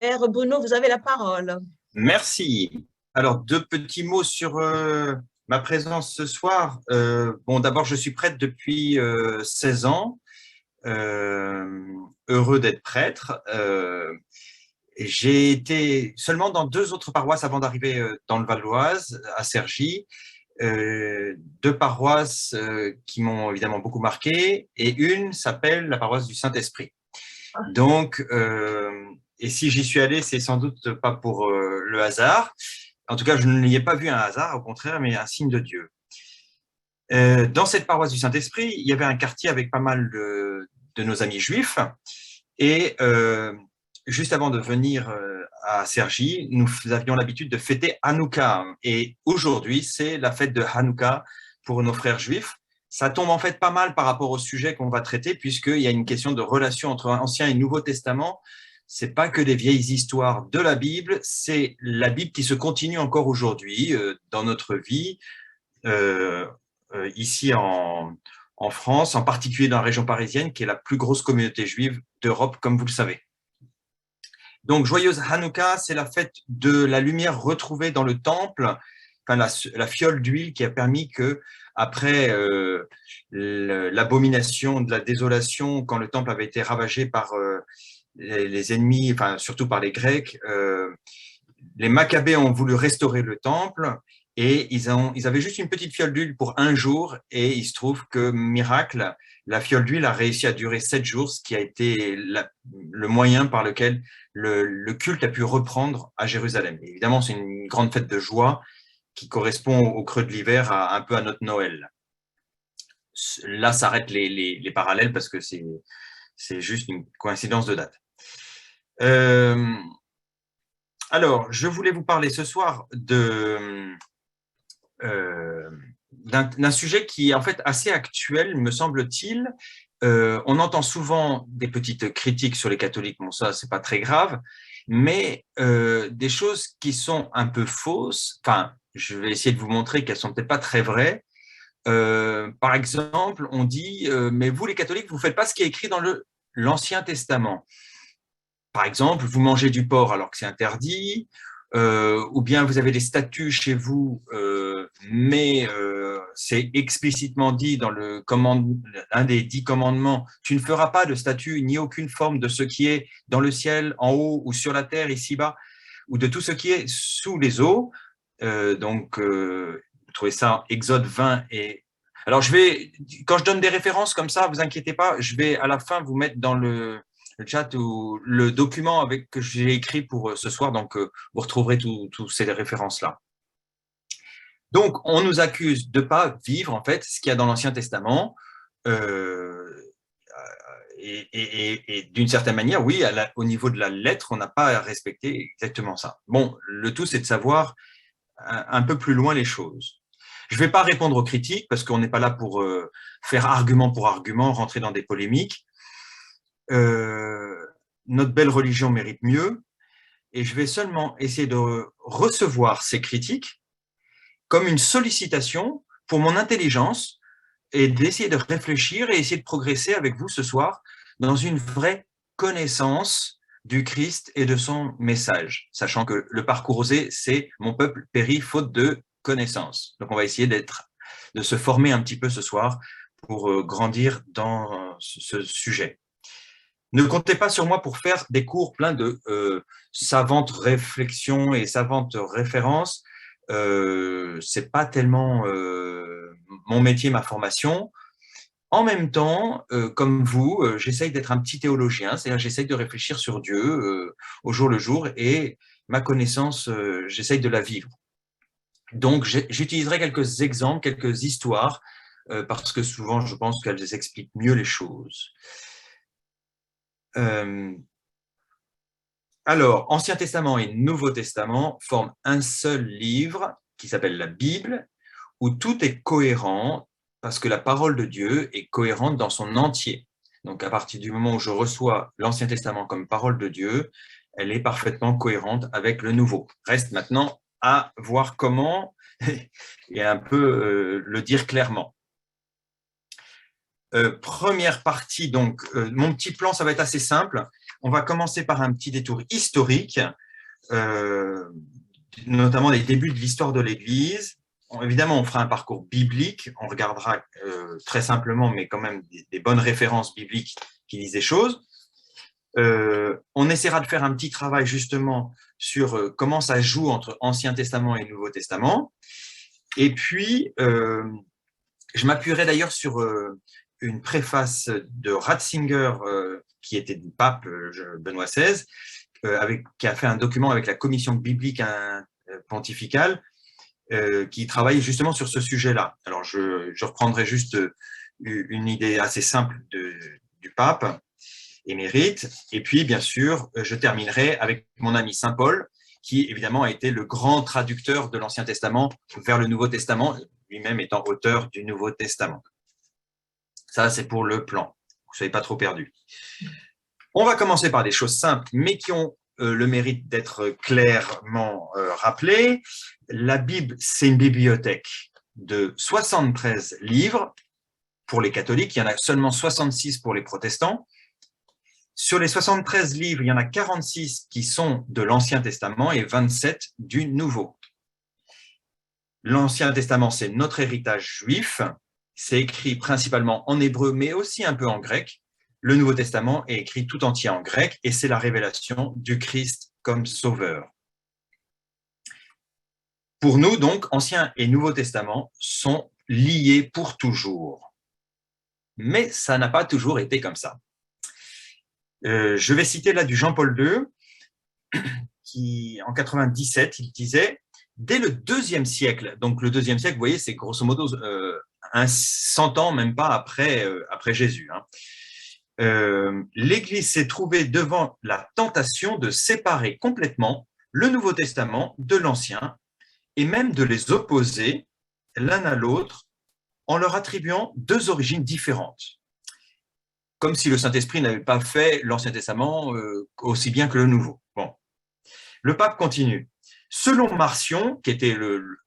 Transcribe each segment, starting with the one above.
Père Bruno, vous avez la parole. Merci. Alors, deux petits mots sur ma présence ce soir. Bon, d'abord, je suis prêtre depuis 16 ans, heureux d'être prêtre. J'ai été seulement dans deux autres paroisses avant d'arriver dans le Val-d'Oise, à Cergy. Deux paroisses qui m'ont évidemment beaucoup marqué, et une s'appelle la paroisse du Saint-Esprit. Donc, et si j'y suis allé, c'est sans doute pas pour le hasard. En tout cas, je n'y ai pas vu un hasard, au contraire, mais un signe de Dieu. Dans cette paroisse du Saint-Esprit, il y avait un quartier avec pas mal de nos amis juifs. Et juste avant de venir à Cergy, nous avions l'habitude de fêter Hanouka. Et aujourd'hui, c'est la fête de Hanouka pour nos frères juifs. Ça tombe en fait pas mal par rapport au sujet qu'on va traiter, puisqu'il y a une question de relation entre Ancien et Nouveau Testament. C'est pas que des vieilles histoires de la Bible, c'est la Bible qui se continue encore aujourd'hui dans notre vie, ici en France, en particulier dans la région parisienne, qui est la plus grosse communauté juive d'Europe, comme vous le savez. Donc, joyeuse Hanouka, c'est la fête de la lumière retrouvée dans le temple, enfin la fiole d'huile qui a permis que, après l'abomination de la désolation, quand le temple avait été ravagé par les ennemis, enfin surtout par les Grecs, les Maccabées ont voulu restaurer le temple et ils avaient juste une petite fiole d'huile pour un jour, et il se trouve que, miracle, la fiole d'huile a réussi à durer 7 jours, ce qui a été le moyen par lequel le culte a pu reprendre à Jérusalem. Et évidemment, c'est une grande fête de joie qui correspond au creux de l'hiver, un peu à notre Noël. Là s'arrêtent les parallèles parce que c'est juste une coïncidence de date. Alors, je voulais vous parler ce soir d'un sujet qui est en fait assez actuel, me semble-t-il. On entend souvent des petites critiques sur les catholiques, bon ça c'est pas très grave, mais des choses qui sont un peu fausses. Enfin, je vais essayer de vous montrer qu'elles sont peut-être pas très vraies. Par exemple, on dit mais vous les catholiques, vous faites pas ce qui est écrit dans l'Ancien Testament. Par exemple, vous mangez du porc alors que c'est interdit, ou bien vous avez des statues chez vous, mais c'est explicitement dit dans un des 10 commandements, tu ne feras pas de statue ni aucune forme de ce qui est dans le ciel, en haut ou sur la terre, ici-bas, ou de tout ce qui est sous les eaux. Vous trouvez ça Exode 20 et… Alors, quand je donne des références comme ça, vous inquiétez pas, je vais à la fin vous mettre dans le chat ou le document que j'ai écrit pour ce soir, donc vous retrouverez toutes ces références-là. Donc, on nous accuse de ne pas vivre en fait ce qu'il y a dans l'Ancien Testament, et d'une certaine manière, oui, au niveau de la lettre, on n'a pas respecté exactement ça. Bon, le tout, c'est de savoir un peu plus loin les choses. Je ne vais pas répondre aux critiques parce qu'on n'est pas là pour faire argument pour argument, rentrer dans des polémiques. Notre belle religion mérite mieux, et je vais seulement essayer de recevoir ces critiques comme une sollicitation pour mon intelligence et d'essayer de réfléchir et essayer de progresser avec vous ce soir dans une vraie connaissance du Christ et de son message, sachant que le parcours osé, c'est « mon peuple périt faute de connaissance ». Donc on va essayer de se former un petit peu ce soir pour grandir dans ce sujet. Ne comptez pas sur moi pour faire des cours pleins de savantes réflexions et savantes références. C'est pas tellement mon métier, ma formation. En même temps, comme vous, j'essaye d'être un petit théologien, c'est-à-dire j'essaye de réfléchir sur Dieu au jour le jour, et ma connaissance, j'essaye de la vivre. Donc, j'utiliserai quelques exemples, quelques histoires, parce que souvent, je pense qu'elles expliquent mieux les choses. Alors, Ancien Testament et Nouveau Testament forment un seul livre qui s'appelle la Bible, où tout est cohérent parce que la parole de Dieu est cohérente dans son entier. Donc, à partir du moment où je reçois l'Ancien Testament comme parole de Dieu, elle est parfaitement cohérente avec le Nouveau. Reste maintenant à voir comment et un peu le dire clairement. Première partie, donc, mon petit plan, ça va être assez simple. On va commencer par un petit détour historique, notamment les débuts de l'histoire de l'Église. Évidemment, on fera un parcours biblique, on regardera très simplement, mais quand même des bonnes références bibliques qui disent des choses. On essaiera de faire un petit travail justement sur comment ça joue entre Ancien Testament et Nouveau Testament. Et puis, je m'appuierai d'ailleurs sur une préface de Ratzinger, qui était du pape Benoît XVI, qui a fait un document avec la commission biblique pontificale, qui travaille justement sur ce sujet-là. Alors, je reprendrai juste une idée assez simple du pape émérite, et puis, bien sûr, je terminerai avec mon ami Saint Paul, qui, évidemment, a été le grand traducteur de l'Ancien Testament vers le Nouveau Testament, lui-même étant auteur du Nouveau Testament. Ça, c'est pour le plan. Vous ne soyez pas trop perdus. On va commencer par des choses simples, mais qui ont le mérite d'être clairement rappelées. La Bible, c'est une bibliothèque de 73 livres pour les catholiques. Il y en a seulement 66 pour les protestants. Sur les 73 livres, il y en a 46 qui sont de l'Ancien Testament et 27 du Nouveau. L'Ancien Testament, c'est notre héritage juif. C'est écrit principalement en hébreu, mais aussi un peu en grec. Le Nouveau Testament est écrit tout entier en grec et c'est la révélation du Christ comme sauveur. Pour nous, donc, Ancien et Nouveau Testament sont liés pour toujours. Mais ça n'a pas toujours été comme ça. Je vais citer là du Jean-Paul II, qui, en 97, il disait « Dès le IIe siècle », donc le IIe siècle, vous voyez, c'est grosso modo 100 ans, même pas après Jésus, l'Église s'est trouvée devant la tentation de séparer complètement le Nouveau Testament de l'Ancien et même de les opposer l'un à l'autre en leur attribuant deux origines différentes. Comme si le Saint-Esprit n'avait pas fait l'Ancien Testament aussi bien que le Nouveau. Bon. Le pape continue. Selon Marcion, qui était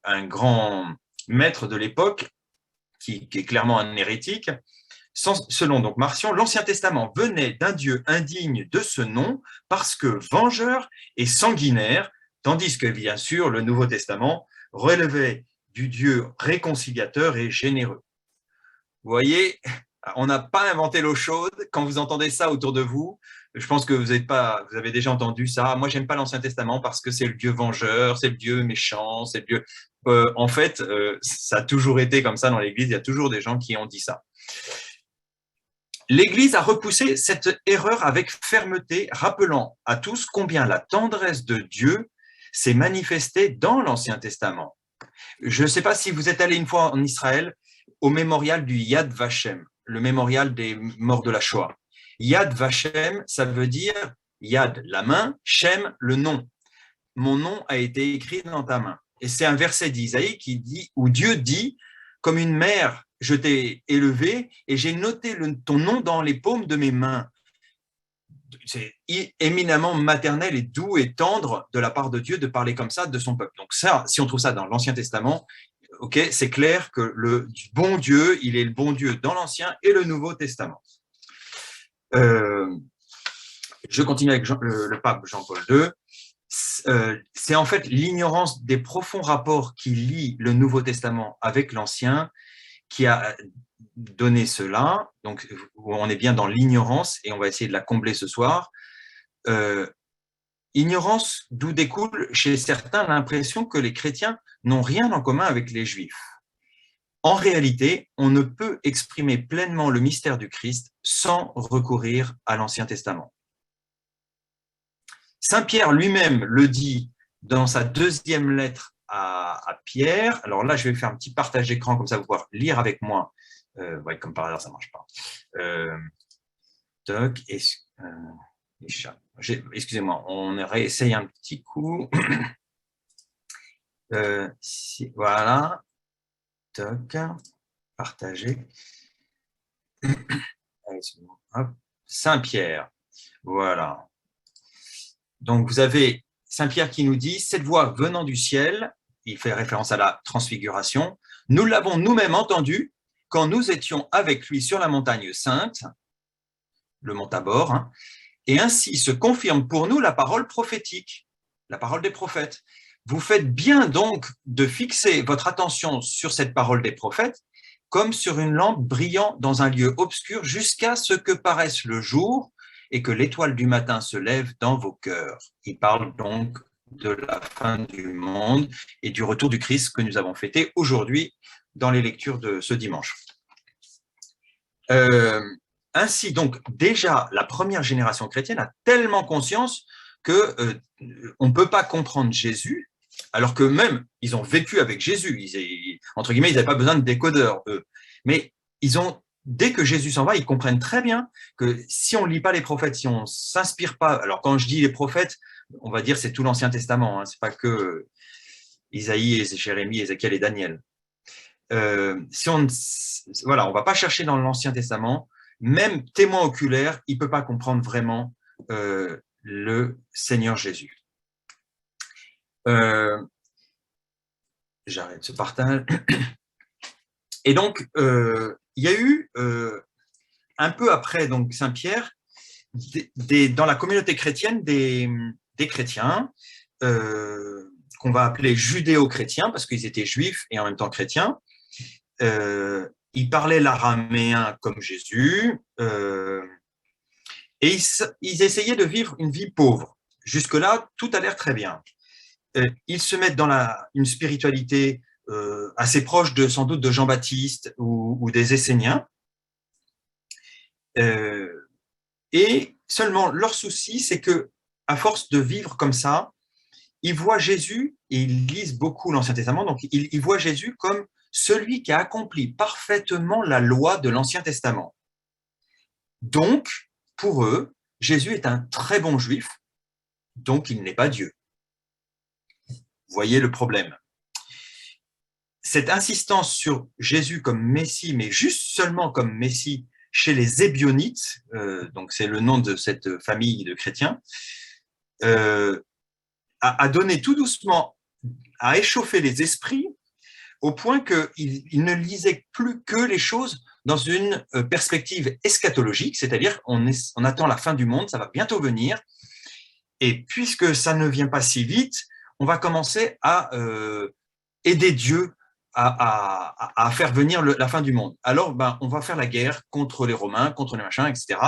un grand maître de l'époque, qui est clairement un hérétique, selon donc Marcion, l'Ancien Testament venait d'un Dieu indigne de ce nom parce que vengeur et sanguinaire, tandis que bien sûr le Nouveau Testament relevait du Dieu réconciliateur et généreux. Vous voyez, on n'a pas inventé l'eau chaude. Quand vous entendez ça autour de vous, je pense que vous avez déjà entendu ça. Moi, j'aime pas l'Ancien Testament parce que c'est le Dieu vengeur, c'est le Dieu méchant, c'est le Dieu. En fait, ça a toujours été comme ça dans l'Église. Il y a toujours des gens qui ont dit ça. L'Église a repoussé cette erreur avec fermeté, rappelant à tous combien la tendresse de Dieu s'est manifestée dans l'Ancien Testament. Je ne sais pas si vous êtes allé une fois en Israël au mémorial du Yad Vashem, le mémorial des morts de la Shoah. Yad Vashem, ça veut dire Yad, la main, Shem, le nom. Mon nom a été écrit dans ta main. Et c'est un verset d'Isaïe qui dit, où Dieu dit, comme une mère, je t'ai élevé et j'ai noté ton nom dans les paumes de mes mains. C'est éminemment maternel et doux et tendre de la part de Dieu de parler comme ça de son peuple. Donc ça, si on trouve ça dans l'Ancien Testament, okay, c'est clair que le bon Dieu, il est le bon Dieu dans l'Ancien et le Nouveau Testament. Je continue avec le pape Jean-Paul II. C'est en fait l'ignorance des profonds rapports qui lient le Nouveau Testament avec l'Ancien qui a donné cela. Donc, on est bien dans l'ignorance et on va essayer de la combler ce soir. Ignorance d'où découle chez certains l'impression que les chrétiens n'ont rien en commun avec les Juifs. En réalité, on ne peut exprimer pleinement le mystère du Christ sans recourir à l'Ancien Testament. Saint Pierre lui-même le dit dans sa deuxième lettre à Pierre. Alors là, je vais faire un petit partage d'écran, comme ça vous pouvez lire avec moi. Ouais, comme par hasard, ça ne marche pas. Excusez-moi, on réessaye un petit coup. Voilà. Toc, partager. Saint-Pierre, voilà. Donc, vous avez Saint-Pierre qui nous dit « Cette voix venant du ciel », il fait référence à la transfiguration, « nous l'avons nous-mêmes entendue quand nous étions avec lui sur la montagne sainte, le mont Tabor, hein, et ainsi se confirme pour nous la parole prophétique, la parole des prophètes. Vous faites bien donc de fixer votre attention sur cette parole des prophètes comme sur une lampe brillant dans un lieu obscur jusqu'à ce que paraisse le jour et que l'étoile du matin se lève dans vos cœurs. » Il parle donc de la fin du monde et du retour du Christ que nous avons fêté aujourd'hui dans les lectures de ce dimanche. Ainsi, donc, déjà, la première génération chrétienne a tellement conscience qu'on ne peut pas comprendre Jésus, alors que même, ils ont vécu avec Jésus. Entre guillemets, ils n'avaient pas besoin de décodeurs, eux. Mais dès que Jésus s'en va, ils comprennent très bien que si on ne lit pas les prophètes, si on ne s'inspire pas… Alors, quand je dis les prophètes, on va dire c'est tout l'Ancien Testament, hein, ce n'est pas que Isaïe, Jérémie, Ézéchiel et Daniel. Si on ne va pas chercher dans l'Ancien Testament, même témoin oculaire, il ne peut pas comprendre vraiment le Seigneur Jésus. J'arrête ce partage. Et donc, il y a eu, un peu après donc Saint-Pierre, dans la communauté chrétienne, des chrétiens qu'on va appeler judéo-chrétiens, parce qu'ils étaient juifs et en même temps chrétiens. Ils parlaient l'araméen comme Jésus, et ils essayaient de vivre une vie pauvre. Jusque-là, tout a l'air très bien. Ils se mettent dans une spiritualité assez proche sans doute de Jean-Baptiste ou des Esséniens. Et seulement leur souci, c'est que à force de vivre comme ça, ils voient Jésus, et ils lisent beaucoup l'Ancien Testament, donc ils voient Jésus comme celui qui a accompli parfaitement la loi de l'Ancien Testament. Donc, pour eux, Jésus est un très bon juif, donc il n'est pas Dieu. Vous voyez le problème. Cette insistance sur Jésus comme Messie, mais juste seulement comme Messie chez les Ébionites, donc c'est le nom de cette famille de chrétiens, a donné tout doucement, a échauffé les esprits au point qu'ils ne lisaient plus que les choses dans une perspective eschatologique, c'est-à-dire on attend la fin du monde, ça va bientôt venir, et puisque ça ne vient pas si vite, on va commencer à aider Dieu à faire venir la fin du monde. Alors, on va faire la guerre contre les Romains, contre les machins, etc.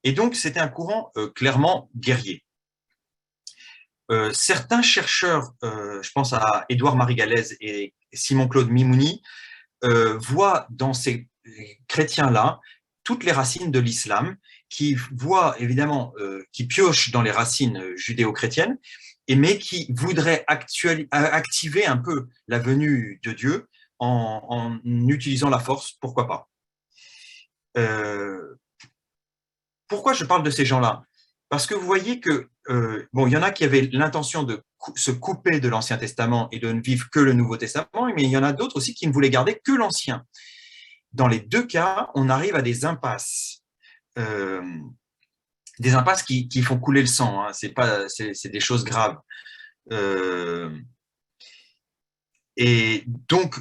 Et donc, c'était un courant clairement guerrier. Certains chercheurs, je pense à Édouard Marie-Galès et Simon-Claude Mimouni, voient dans ces chrétiens-là toutes les racines de l'islam, qui voient évidemment, qui piochent dans les racines judéo-chrétiennes, mais qui voudraient activer un peu la venue de Dieu en utilisant la force, pourquoi pas. Pourquoi je parle de ces gens-là? Parce que vous voyez que, il y en a qui avaient l'intention de se couper de l'Ancien Testament et de ne vivre que le Nouveau Testament, mais il y en a d'autres aussi qui ne voulaient garder que l'Ancien. Dans les deux cas, on arrive à des impasses. Des impasses qui font couler le sang, hein. C'est des choses graves. Et donc,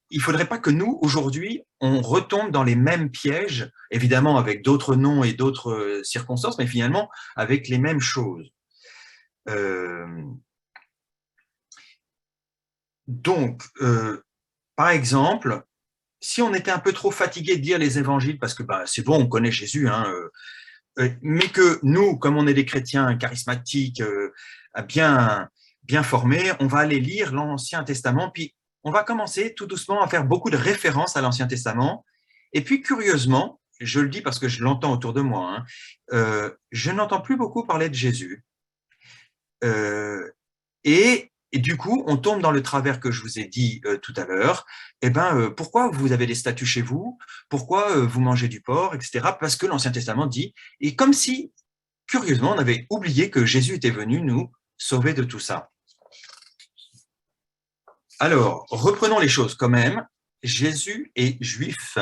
il ne faudrait pas que nous, aujourd'hui, on retombe dans les mêmes pièges, évidemment avec d'autres noms et d'autres circonstances, mais finalement avec les mêmes choses. Donc, par exemple, si on était un peu trop fatigué de lire les évangiles, parce que c'est bon, on connaît Jésus, hein, mais que nous, comme on est des chrétiens charismatiques, bien formés, on va aller lire l'Ancien Testament, puis on va commencer tout doucement à faire beaucoup de références à l'Ancien Testament, et puis curieusement, je le dis parce que je l'entends autour de moi, hein, je n'entends plus beaucoup parler de Jésus. Et du coup, on tombe dans le travers que je vous ai dit tout à l'heure. Pourquoi vous avez des statues chez vous? Pourquoi vous mangez du porc, etc. Parce que l'Ancien Testament dit, et comme si, curieusement, on avait oublié que Jésus était venu nous sauver de tout ça. Alors, reprenons les choses quand même. Jésus est juif.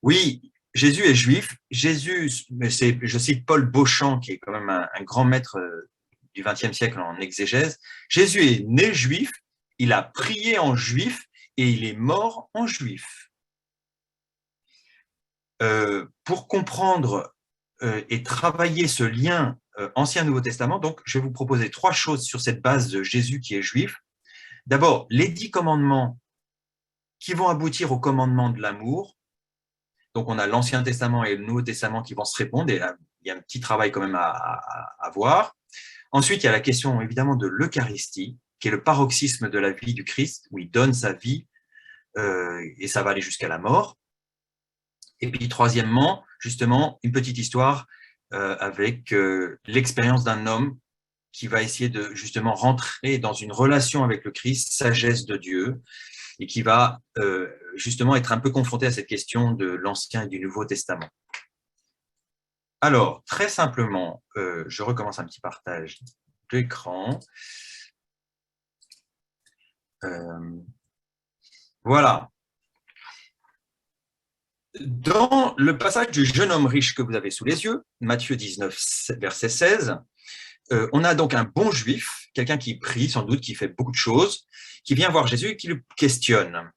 Oui, Jésus est juif. Jésus, je cite Paul Beauchamp, qui est quand même un grand maître du XXe siècle en exégèse. Jésus est né juif, il a prié en juif et il est mort en juif. Pour comprendre et travailler ce lien Ancien-Nouveau Testament, donc je vais vous proposer 3 choses sur cette base de Jésus qui est juif. D'abord, les 10 commandements qui vont aboutir au commandement de l'amour. Donc, on a l'Ancien Testament et le Nouveau Testament qui vont se répondre, et il y a un petit travail quand même à voir. Ensuite, il y a la question évidemment de l'Eucharistie, qui est le paroxysme de la vie du Christ, où il donne sa vie, et ça va aller jusqu'à la mort. Et puis, troisièmement, justement, une petite histoire avec l'expérience d'un homme qui va essayer de justement rentrer dans une relation avec le Christ, sagesse de Dieu, et qui va justement être un peu confronté à cette question de l'Ancien et du Nouveau Testament. Alors, très simplement, je recommence un petit partage d'écran. Voilà. Dans le passage du jeune homme riche que vous avez sous les yeux, Matthieu 19, verset 16, on a donc un bon juif, quelqu'un qui prie sans doute, qui fait beaucoup de choses, qui vient voir Jésus et qui le questionne.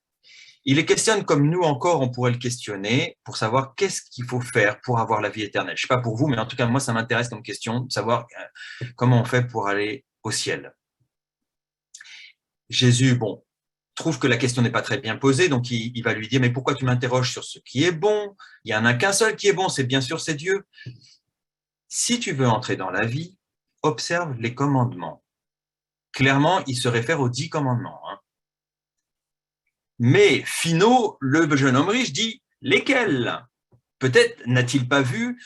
Il les questionne comme nous encore, on pourrait le questionner pour savoir qu'est-ce qu'il faut faire pour avoir la vie éternelle. Je ne sais pas pour vous, mais en tout cas, moi, ça m'intéresse comme question de savoir comment on fait pour aller au ciel. Jésus, bon, trouve que la question n'est pas très bien posée, donc il va lui dire, mais pourquoi tu m'interroges sur ce qui est bon? Il n'y en a qu'un seul qui est bon, c'est bien sûr, c'est Dieu. Si tu veux entrer dans la vie, observe les commandements. Clairement, il se réfère aux 10 commandements. Hein. Mais Finot, le jeune homme riche, dit lesquels? Peut-être n'a-t-il pas vu,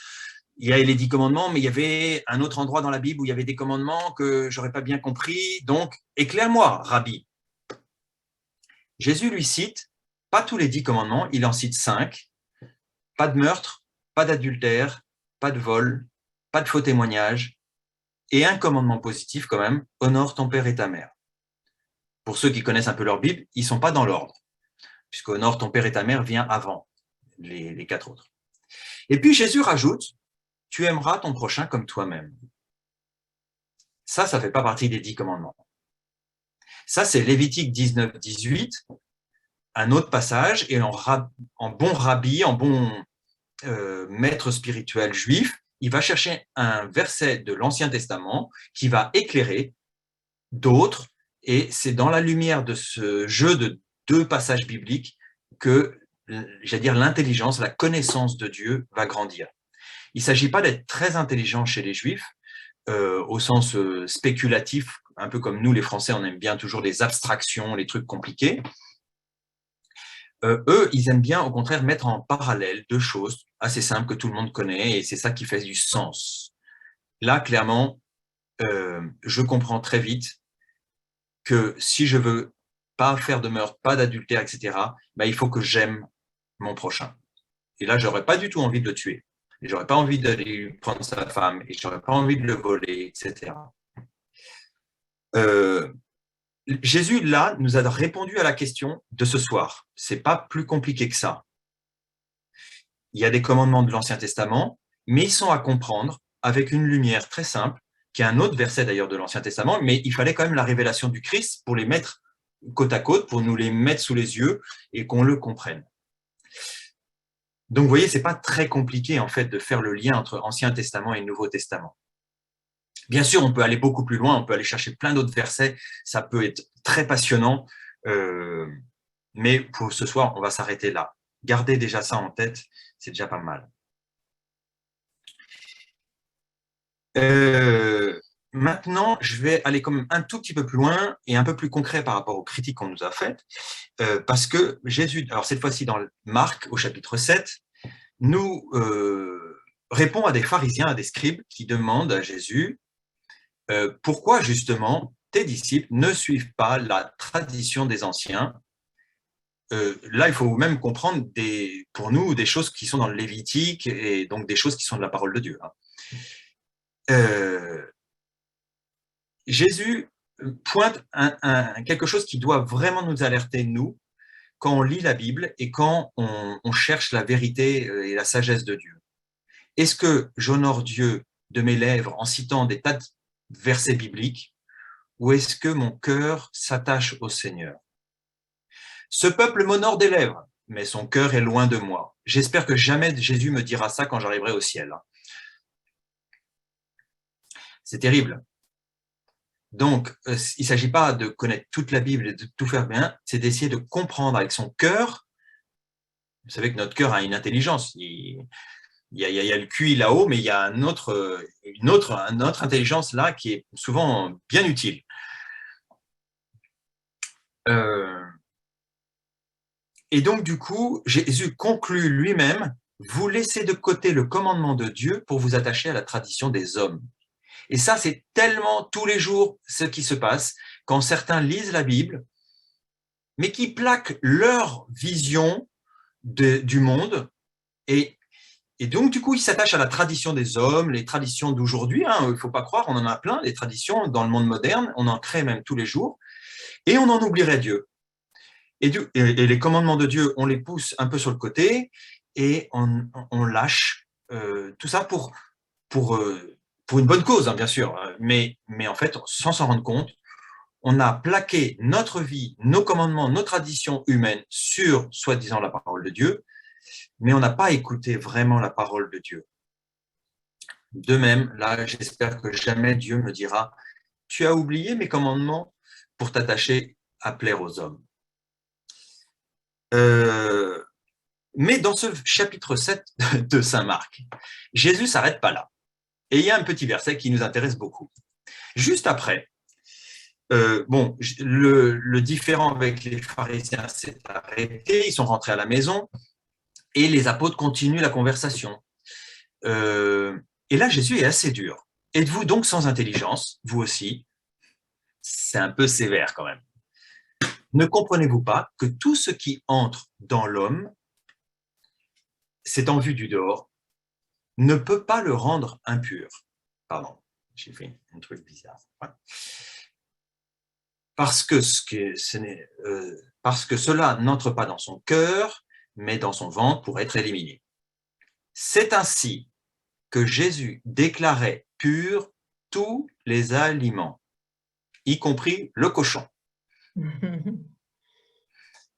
il y a les 10 commandements, mais il y avait un autre endroit dans la Bible où il y avait des commandements que j'aurais pas bien compris. Donc, éclaire-moi, Rabbi. Jésus lui cite pas tous les 10 commandements, il en cite 5. Pas de meurtre, pas d'adultère, pas de vol, pas de faux témoignage, et un commandement positif quand même, honore ton père et ta mère. Pour ceux qui connaissent un peu leur Bible, ils ne sont pas dans l'ordre, puisque honore ton père et ta mère vient avant les 4 autres. Et puis Jésus rajoute, tu aimeras ton prochain comme toi-même. Ça ne fait pas partie des 10 commandements. Ça, c'est Lévitique 19, 18, un autre passage, et en bon rabbi, en bon maître spirituel juif, il va chercher un verset de l'Ancien Testament qui va éclairer d'autres, et c'est dans la lumière de ce jeu de 2 passages bibliques que, j'allais dire, l'intelligence, la connaissance de Dieu va grandir. Il ne s'agit pas d'être très intelligent chez les Juifs, au sens spéculatif, un peu comme nous, les Français, on aime bien toujours les abstractions, les trucs compliqués. Eux, ils aiment bien, au contraire, mettre en parallèle 2 choses assez simples que tout le monde connaît, et c'est ça qui fait du sens. Là, clairement, je comprends très vite que si je veux pas faire de meurtre, pas d'adultère, etc., il faut que j'aime mon prochain. Et là, j'aurais pas du tout envie de le tuer. Et j'aurais pas envie d'aller prendre sa femme, et j'aurais pas envie de le voler, etc. Jésus, là, nous a répondu à la question de ce soir. C'est pas plus compliqué que ça. Il y a des commandements de l'Ancien Testament, mais ils sont à comprendre avec une lumière très simple, qui est un autre verset d'ailleurs de l'Ancien Testament, mais il fallait quand même la révélation du Christ pour les mettre côte à côte, pour nous les mettre sous les yeux et qu'on le comprenne. Donc vous voyez, c'est pas très compliqué en fait de faire le lien entre Ancien Testament et Nouveau Testament. Bien sûr, on peut aller beaucoup plus loin, on peut aller chercher plein d'autres versets, ça peut être très passionnant, mais pour ce soir, on va s'arrêter là. Gardez déjà ça en tête, c'est déjà pas mal. Maintenant, je vais aller quand même un tout petit peu plus loin et un peu plus concret par rapport aux critiques qu'on nous a faites, parce que Jésus, alors cette fois-ci dans Marc au chapitre 7, nous répond à des pharisiens, à des scribes qui demandent à Jésus pourquoi justement tes disciples ne suivent pas la tradition des anciens. Là, il faut même comprendre pour nous des choses qui sont dans le Lévitique et donc des choses qui sont de la parole de Dieu. Jésus pointe quelque chose qui doit vraiment nous alerter, nous, quand on lit la Bible et quand on cherche la vérité et la sagesse de Dieu. Est-ce que j'honore Dieu de mes lèvres en citant des tas de versets bibliques, ou est-ce que mon cœur s'attache au Seigneur? Ce peuple m'honore des lèvres, mais son cœur est loin de moi. J'espère que jamais Jésus me dira ça quand j'arriverai au ciel. C'est terrible. Donc, il ne s'agit pas de connaître toute la Bible et de tout faire bien, c'est d'essayer de comprendre avec son cœur. Vous savez que notre cœur a une intelligence. Il y a le QI là-haut, mais il y a une autre intelligence là qui est souvent bien utile. Et donc, du coup, Jésus conclut lui-même, vous laissez de côté le commandement de Dieu pour vous attacher à la tradition des hommes. Et ça, c'est tellement tous les jours ce qui se passe quand certains lisent la Bible, mais qui plaquent leur vision du monde. Et donc, du coup, ils s'attachent à la tradition des hommes, les traditions d'aujourd'hui. Il ne faut pas croire, on en a plein, les traditions dans le monde moderne, on en crée même tous les jours, et on en oublierait Dieu. Et les commandements de Dieu, on les pousse un peu sur le côté, et on lâche tout ça pour une bonne cause, bien sûr, mais en fait, sans s'en rendre compte, on a plaqué notre vie, nos commandements, nos traditions humaines sur, soi-disant, la parole de Dieu, mais on n'a pas écouté vraiment la parole de Dieu. De même, là, j'espère que jamais Dieu me dira « Tu as oublié mes commandements pour t'attacher à plaire aux hommes. » Mais dans ce chapitre 7 de Saint Marc, Jésus ne s'arrête pas là. Et il y a un petit verset qui nous intéresse beaucoup. Juste après, le différend avec les pharisiens s'est arrêté, ils sont rentrés à la maison et les apôtres continuent la conversation. Et là, Jésus est assez dur. Êtes-vous donc sans intelligence, vous aussi? C'est un peu sévère quand même. Ne comprenez-vous pas que tout ce qui entre dans l'homme, c'est en vue du dehors, ne peut pas le rendre impur. Pardon, j'ai fait un truc bizarre. Ouais. Parce que cela n'entre pas dans son cœur, mais dans son ventre pour être éliminé. C'est ainsi que Jésus déclarait purs tous les aliments, y compris le cochon.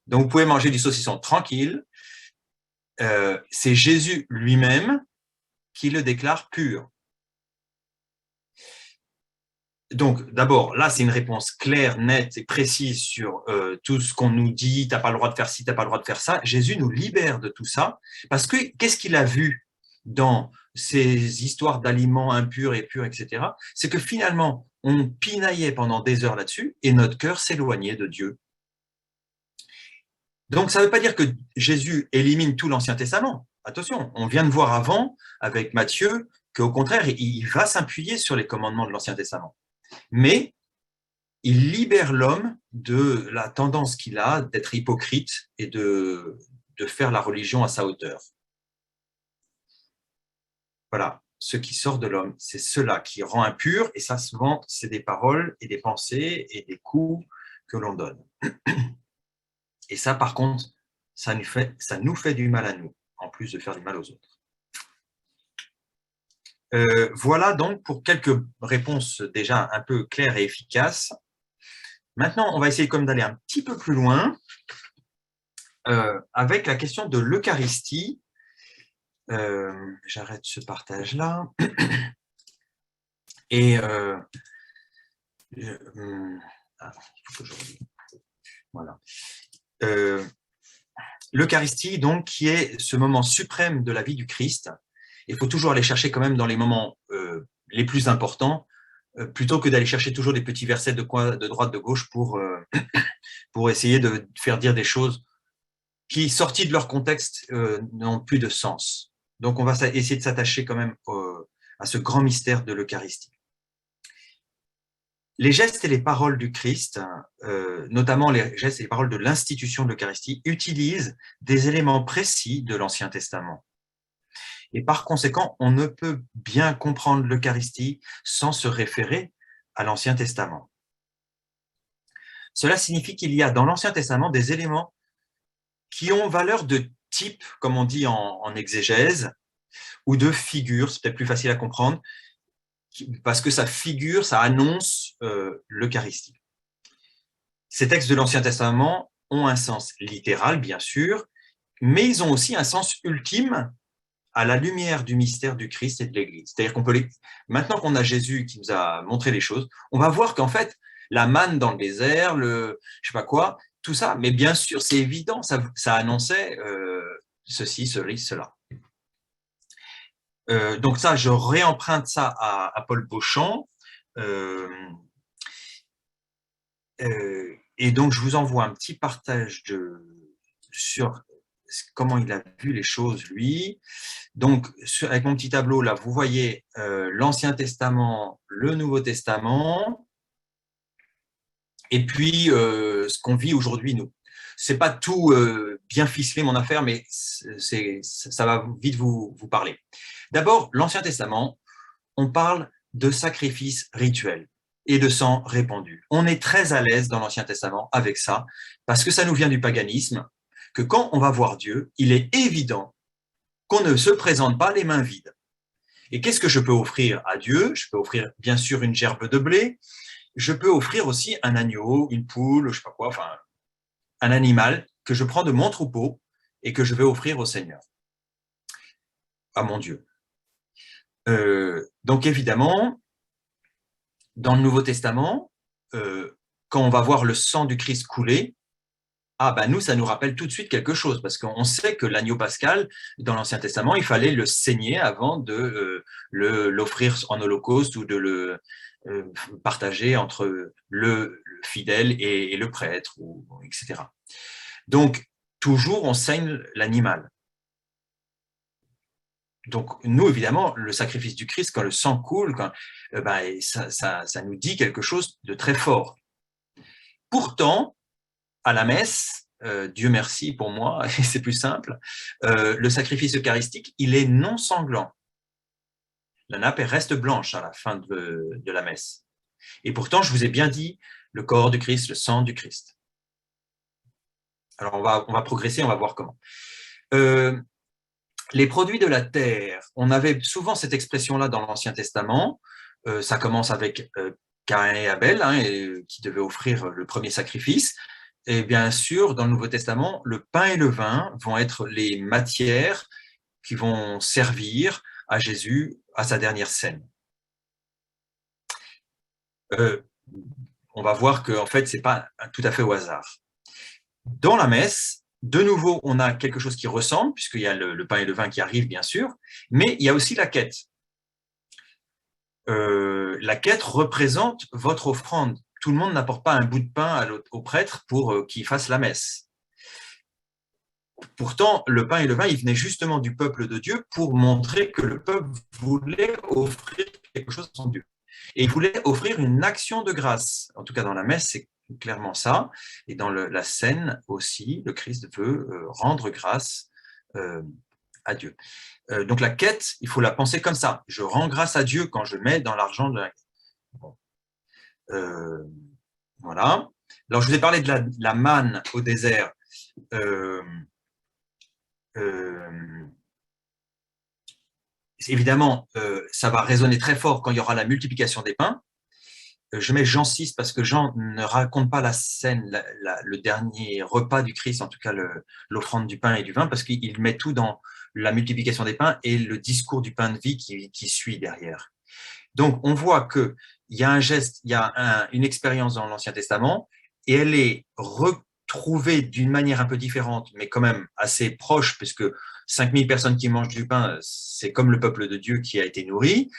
Donc, vous pouvez manger du saucisson tranquille. C'est Jésus lui-même qui le déclare pur. Donc, d'abord, là, c'est une réponse claire, nette et précise sur tout ce qu'on nous dit, tu n'as pas le droit de faire ci, tu n'as pas le droit de faire ça. Jésus nous libère de tout ça, parce que qu'est-ce qu'il a vu dans ces histoires d'aliments impurs et purs, etc. C'est que finalement, on pinaillait pendant des heures là-dessus, et notre cœur s'éloignait de Dieu. Donc, ça ne veut pas dire que Jésus élimine tout l'Ancien Testament. Attention, on vient de voir avant, avec Matthieu, qu'au contraire, il va s'appuyer sur les commandements de l'Ancien Testament. Mais il libère l'homme de la tendance qu'il a d'être hypocrite et de faire la religion à sa hauteur. Voilà, ce qui sort de l'homme, c'est cela qui rend impur, et ça souvent, c'est des paroles et des pensées et des coups que l'on donne. Et ça, par contre, ça nous fait du mal à nous, en plus de faire du mal aux autres. Voilà donc pour quelques réponses déjà un peu claires et efficaces. Maintenant, on va essayer comme d'aller un petit peu plus loin avec la question de l'Eucharistie. J'arrête ce partage-là. Et il faut que je relis. Voilà. L'Eucharistie, donc, qui est ce moment suprême de la vie du Christ. Il faut toujours aller chercher quand même dans les moments les plus importants, plutôt que d'aller chercher toujours des petits versets de droite, de gauche pour essayer de faire dire des choses qui, sorties de leur contexte, n'ont plus de sens. Donc, on va essayer de s'attacher quand même à ce grand mystère de l'Eucharistie. Les gestes et les paroles du Christ, notamment les gestes et les paroles de l'institution de l'Eucharistie, utilisent des éléments précis de l'Ancien Testament. Et par conséquent, on ne peut bien comprendre l'Eucharistie sans se référer à l'Ancien Testament. Cela signifie qu'il y a dans l'Ancien Testament des éléments qui ont valeur de type, comme on dit en exégèse, ou de figure, c'est peut-être plus facile à comprendre, parce que ça figure, ça annonce l'Eucharistie. Ces textes de l'Ancien Testament ont un sens littéral, bien sûr, mais ils ont aussi un sens ultime à la lumière du mystère du Christ et de l'Église. C'est-à-dire qu'on peut maintenant qu'on a Jésus qui nous a montré les choses, on va voir qu'en fait, la manne dans le désert, je sais pas quoi, tout ça, mais bien sûr, c'est évident, ça annonçait ceci, cela. Donc ça, je réemprunte ça à Paul Beauchamp. Et donc, je vous envoie un petit partage sur comment il a vu les choses, lui. Donc, avec mon petit tableau, là, vous voyez l'Ancien Testament, le Nouveau Testament, et puis ce qu'on vit aujourd'hui, nous. C'est pas tout bien ficelé, mon affaire, mais ça va vite vous parler. D'abord, l'Ancien Testament, on parle de sacrifices rituels et de sang répandu. On est très à l'aise dans l'Ancien Testament avec ça, parce que ça nous vient du paganisme, que quand on va voir Dieu, il est évident qu'on ne se présente pas les mains vides. Et qu'est-ce que je peux offrir à Dieu? Je peux offrir bien sûr une gerbe de blé, je peux offrir aussi un agneau, une poule, je sais pas quoi, enfin un animal que je prends de mon troupeau et que je vais offrir au Seigneur, à mon Dieu. Donc évidemment, dans le Nouveau Testament, quand on va voir le sang du Christ couler, nous, ça nous rappelle tout de suite quelque chose, parce qu'on sait que l'agneau pascal, dans l'Ancien Testament, il fallait le saigner avant de l'offrir en holocauste ou de le partager entre le fidèle et le prêtre, etc. Donc, toujours, on saigne l'animal. Donc, nous, évidemment, le sacrifice du Christ, quand le sang coule, ça nous dit quelque chose de très fort. Pourtant, à la messe, Dieu merci pour moi, c'est plus simple, le sacrifice eucharistique, il est non sanglant. La nappe reste blanche à la fin de la messe. Et pourtant, je vous ai bien dit, le corps du Christ, le sang du Christ. Alors, on va progresser, on va voir comment. Les produits de la terre, on avait souvent cette expression-là dans l'Ancien Testament. Ça commence avec Caïn et Abel, qui devaient offrir le premier sacrifice. Et bien sûr, dans le Nouveau Testament, le pain et le vin vont être les matières qui vont servir à Jésus à sa dernière scène. On va voir que en fait, c'est pas tout à fait au hasard. Dans la messe, de nouveau, on a quelque chose qui ressemble, puisqu'il y a le pain et le vin qui arrivent, bien sûr, mais il y a aussi la quête. La quête représente votre offrande. Tout le monde n'apporte pas un bout de pain au prêtre pour qu'il fasse la messe. Pourtant, le pain et le vin, ils venaient justement du peuple de Dieu pour montrer que le peuple voulait offrir quelque chose à son Dieu. Et il voulait offrir une action de grâce. En tout cas, dans la messe, c'est clairement ça. Et dans la scène aussi, le Christ veut rendre grâce à Dieu. Donc la quête, il faut la penser comme ça. Je rends grâce à Dieu quand je mets dans l'argent de la quête. Bon. Voilà. Alors, je vous ai parlé de la manne au désert. Évidemment, ça va résonner très fort quand il y aura la multiplication des pains. Je mets Jean 6 parce que Jean ne raconte pas la scène, le dernier repas du Christ, en tout cas l'offrande du pain et du vin, parce qu'il met tout dans la multiplication des pains et le discours du pain de vie qui suit derrière. Donc, on voit qu'il y a un geste, il y a une expérience dans l'Ancien Testament, et elle est retrouvée d'une manière un peu différente, mais quand même assez proche, puisque 5000 personnes qui mangent du pain, c'est comme le peuple de Dieu qui a été nourri.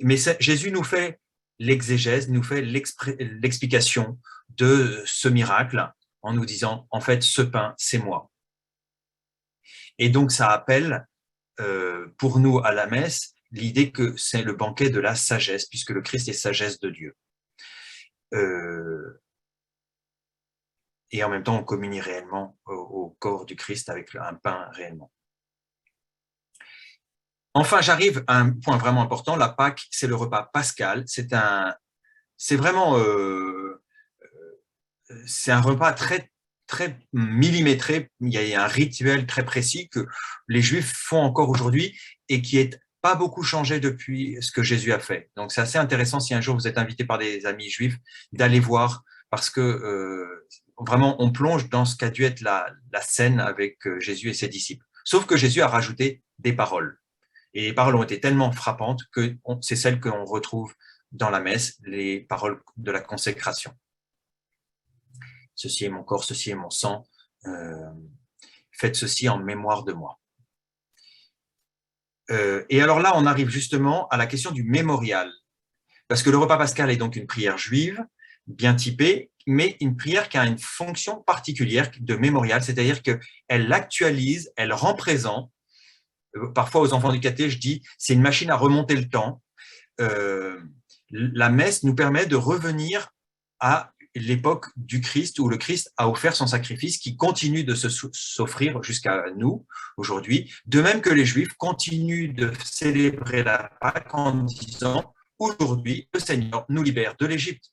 Mais Jésus nous fait l'exégèse, nous fait l'explication de ce miracle en nous disant, en fait, ce pain, c'est moi. Et donc, ça appelle, pour nous à la messe, l'idée que c'est le banquet de la sagesse, puisque le Christ est sagesse de Dieu. Et en même temps, on communie réellement au corps du Christ avec un pain réellement. Enfin, j'arrive à un point vraiment important. La Pâque, c'est le repas pascal. C'est vraiment c'est un repas très millimétré. Il y a un rituel très précis que les Juifs font encore aujourd'hui et qui est pas beaucoup changé depuis ce que Jésus a fait. Donc c'est assez intéressant si un jour vous êtes invité par des amis juifs d'aller voir parce que vraiment on plonge dans ce qu'a dû être la scène avec Jésus et ses disciples. Sauf que Jésus a rajouté des paroles. Et les paroles ont été tellement frappantes que c'est celles qu'on retrouve dans la messe, les paroles de la consécration. Ceci est mon corps, ceci est mon sang. Faites ceci en mémoire de moi. Et alors là, on arrive justement à la question du mémorial. Parce que le repas pascal est donc une prière juive, bien typée, mais une prière qui a une fonction particulière de mémorial, c'est-à-dire qu'elle actualise, elle rend présent. Parfois, aux enfants du caté, je dis, c'est une machine à remonter le temps. La messe nous permet de revenir à l'époque du Christ où le Christ a offert son sacrifice qui continue de s'offrir jusqu'à nous aujourd'hui, de même que les Juifs continuent de célébrer la Pâque en disant aujourd'hui le Seigneur nous libère de l'Égypte.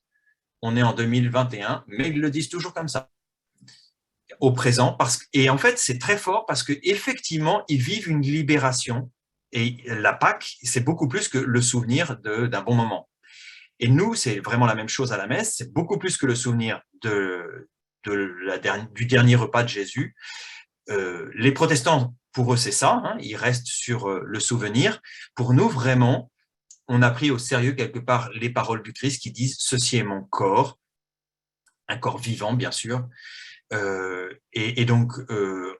On est en 2021, mais ils le disent toujours comme ça au présent et en fait c'est très fort parce que effectivement ils vivent une libération et la Pâque c'est beaucoup plus que le souvenir d'un bon moment. Et nous, c'est vraiment la même chose à la messe, c'est beaucoup plus que le souvenir du dernier repas de Jésus. Les protestants, pour eux, c'est ça, hein, ils restent sur le souvenir. Pour nous, vraiment, on a pris au sérieux quelque part les paroles du Christ qui disent « Ceci est mon corps », un corps vivant, bien sûr. Et donc,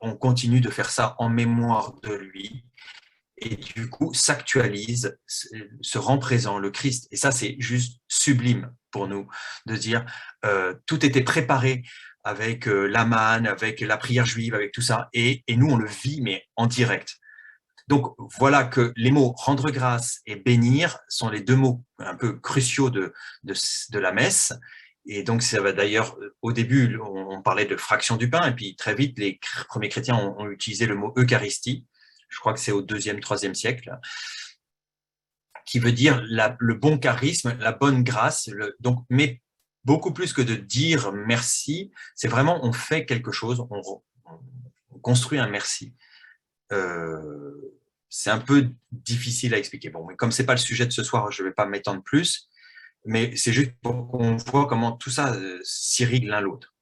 on continue de faire ça en mémoire de lui. Et du coup, s'actualise, se rend présent le Christ. Et ça, c'est juste sublime pour nous, de dire tout était préparé avec la manne, avec la prière juive, avec tout ça. Et nous, on le vit, mais en direct. Donc, voilà que les mots « rendre grâce » et « bénir » sont les deux mots un peu cruciaux de la messe. Et donc, ça va d'ailleurs, au début, on parlait de fraction du pain, et puis très vite, les premiers chrétiens ont utilisé le mot « Eucharistie ». Je crois que c'est au 2e, 3e siècle, qui veut dire le bon charisme, la bonne grâce. Donc, mais beaucoup plus que de dire merci, c'est vraiment on fait quelque chose, on construit un merci. C'est un peu difficile à expliquer. Bon, mais comme c'est pas le sujet de ce soir, je vais pas m'étendre plus, mais c'est juste pour qu'on voit comment tout ça s'irrigue l'un l'autre.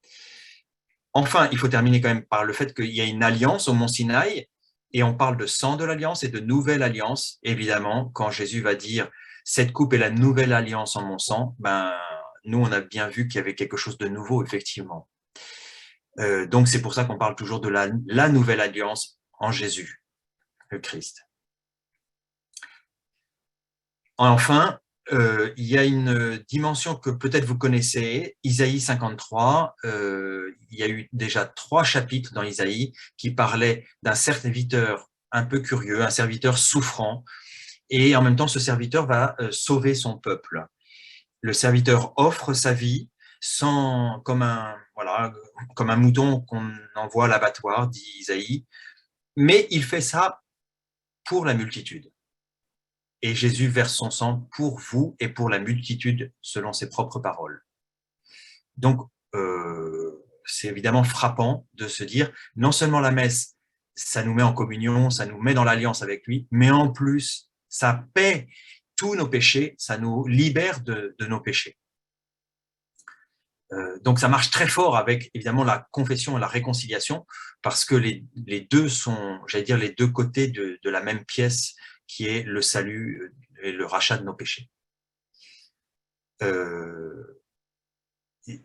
Enfin, il faut terminer quand même par le fait qu'il y a une alliance au Mont Sinaï. Et on parle de sang de l'alliance et de nouvelle alliance. Évidemment, quand Jésus va dire « cette coupe est la nouvelle alliance en mon sang », ben, nous, on a bien vu qu'il y avait quelque chose de nouveau, effectivement. Donc, c'est pour ça qu'on parle toujours de la nouvelle alliance en Jésus, le Christ. Enfin, il y a une dimension que peut-être vous connaissez, Isaïe 53, il y a eu déjà 3 chapitres dans Isaïe qui parlaient d'un serviteur un peu curieux, un serviteur souffrant, et en même temps ce serviteur va sauver son peuple. Le serviteur offre sa vie comme un mouton qu'on envoie à l'abattoir, dit Isaïe, mais il fait ça pour la multitude. Et Jésus verse son sang pour vous et pour la multitude, selon ses propres paroles. Donc, c'est évidemment frappant de se dire, non seulement la messe, ça nous met en communion, ça nous met dans l'alliance avec lui, mais en plus, ça paie tous nos péchés, ça nous libère de nos péchés. Donc, ça marche très fort avec, évidemment, la confession et la réconciliation, parce que les deux sont, j'allais dire, les deux côtés de la même pièce, qui est le salut et le rachat de nos péchés.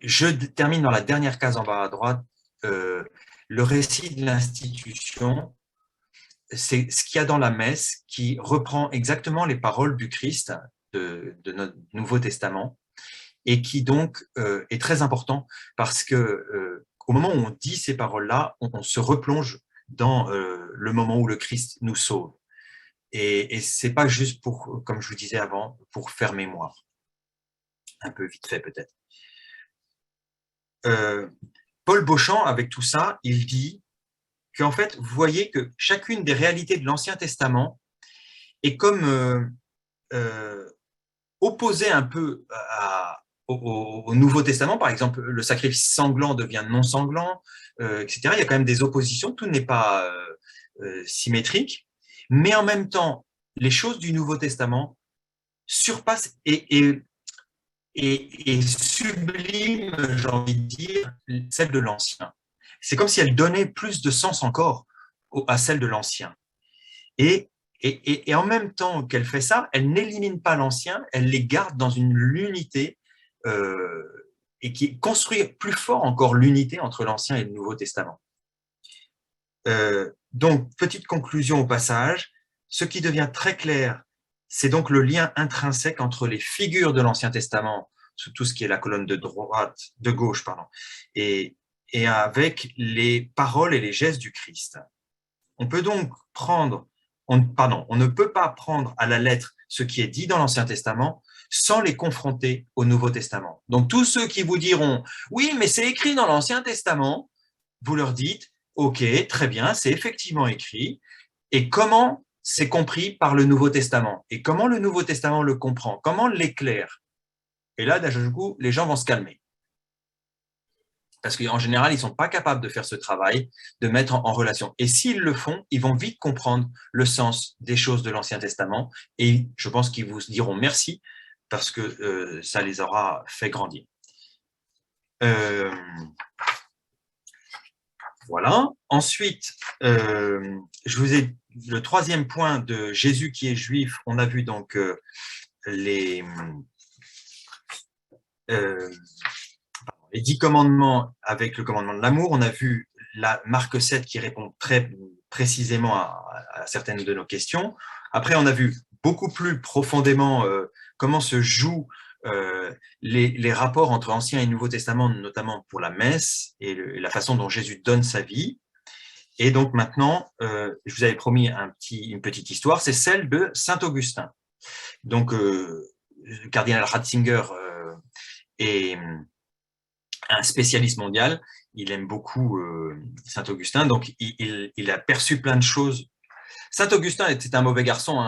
Je termine dans la dernière case en bas à droite, le récit de l'institution, c'est ce qu'il y a dans la messe qui reprend exactement les paroles du Christ de notre Nouveau Testament et qui donc est très important parce que au moment où on dit ces paroles-là, on se replonge dans le moment où le Christ nous sauve. Et c'est pas juste pour, comme je vous disais avant, pour faire mémoire. Un peu vite fait peut-être. Paul Beauchamp, avec tout ça, il dit qu'en fait, vous voyez que chacune des réalités de l'Ancien Testament est comme opposée un peu au Nouveau Testament, par exemple, le sacrifice sanglant devient non sanglant, etc. Il y a quand même des oppositions, tout n'est pas symétrique, mais en même temps, les choses du Nouveau Testament surpassent et subliment, j'ai envie de dire, celles de l'Ancien. C'est comme si elles donnaient plus de sens encore à celles de l'Ancien. Et en même temps qu'elle fait ça, elle n'élimine pas l'Ancien, elle les garde dans une l'unité et qui construit plus fort encore l'unité entre l'Ancien et le Nouveau Testament. Donc, petite conclusion au passage, ce qui devient très clair, c'est donc le lien intrinsèque entre les figures de l'Ancien Testament, sous tout ce qui est la colonne de gauche, et avec les paroles et les gestes du Christ. On peut donc on ne peut pas prendre à la lettre ce qui est dit dans l'Ancien Testament sans les confronter au Nouveau Testament. Donc tous ceux qui vous diront « oui, mais c'est écrit dans l'Ancien Testament », vous leur dites « ok, très bien, c'est effectivement écrit, et comment c'est compris par le Nouveau Testament? Et comment le Nouveau Testament le comprend? Comment l'éclaire ?» Et là, d'un coup, les gens vont se calmer. Parce qu'en général, ils ne sont pas capables de faire ce travail, de mettre en relation. Et s'ils le font, ils vont vite comprendre le sens des choses de l'Ancien Testament. Et je pense qu'ils vous diront merci parce que ça les aura fait grandir. Voilà. Ensuite, je vous ai le troisième point de Jésus qui est juif. On a vu donc les 10 commandements avec le commandement de l'amour. On a vu la Marc 7 qui répond très précisément à certaines de nos questions. Après, on a vu beaucoup plus profondément comment se jouent les rapports entre Ancien et Nouveau Testament, notamment pour la messe et la façon dont Jésus donne sa vie. Et donc maintenant, je vous avais promis une petite histoire, c'est celle de Saint Augustin. Donc, le cardinal Ratzinger est un spécialiste mondial, il aime beaucoup Saint Augustin, donc il a perçu plein de choses. Saint Augustin était un mauvais garçon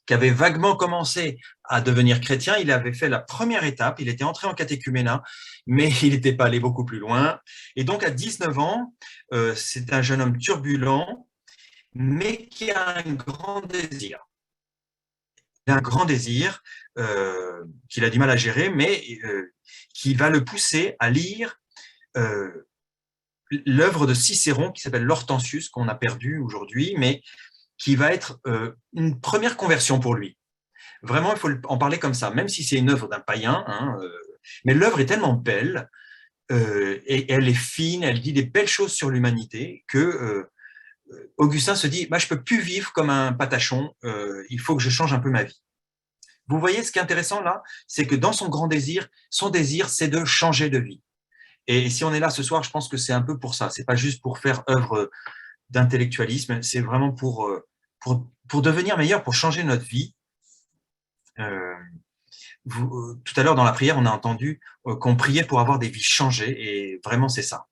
qui avait vaguement commencé à devenir chrétien. Il avait fait la première étape, il était entré en catéchuménat, mais il n'était pas allé beaucoup plus loin. Et donc à 19 ans, c'est un jeune homme turbulent, mais qui a un grand désir. Il a un grand désir qu'il a du mal à gérer, mais qui va le pousser à lire l'œuvre de Cicéron qui s'appelle l'Hortensius, qu'on a perdu aujourd'hui, mais qui va être une première conversion pour lui. Vraiment, il faut en parler comme ça, même si c'est une œuvre d'un païen, mais l'œuvre est tellement belle, et elle est fine, elle dit des belles choses sur l'humanité, que Augustin se dit, je ne peux plus vivre comme un patachon, il faut que je change un peu ma vie. Vous voyez, ce qui est intéressant là, c'est que dans son grand désir, son désir, c'est de changer de vie. Et si on est là ce soir, je pense que c'est un peu pour ça. C'est pas juste pour faire œuvre d'intellectualisme, c'est vraiment pour devenir meilleur, pour changer notre vie. Tout à l'heure, dans la prière, on a entendu qu'on priait pour avoir des vies changées, et vraiment, c'est ça.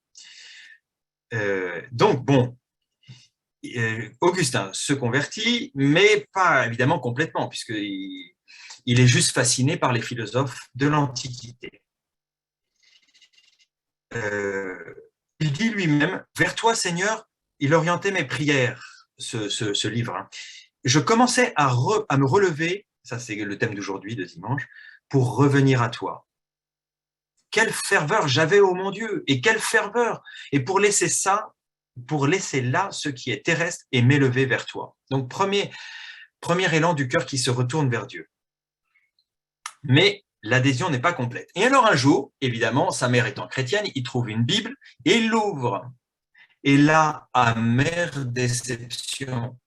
Donc, bon, Augustin se convertit, mais pas évidemment complètement, puisqu'il est juste fasciné par les philosophes de l'Antiquité. Il dit lui-même, « Vers toi, Seigneur, il orientait mes prières, ce livre. Je commençais à me relever, ça c'est le thème d'aujourd'hui, de dimanche, pour revenir à toi. Quelle ferveur j'avais, ô mon Dieu, et quelle ferveur! Et pour laisser là ce qui est terrestre et m'élever vers toi. » Donc, premier élan du cœur qui se retourne vers Dieu. Mais l'adhésion n'est pas complète. Et alors un jour, évidemment, sa mère étant chrétienne, il trouve une Bible et il l'ouvre. Et là, amère déception,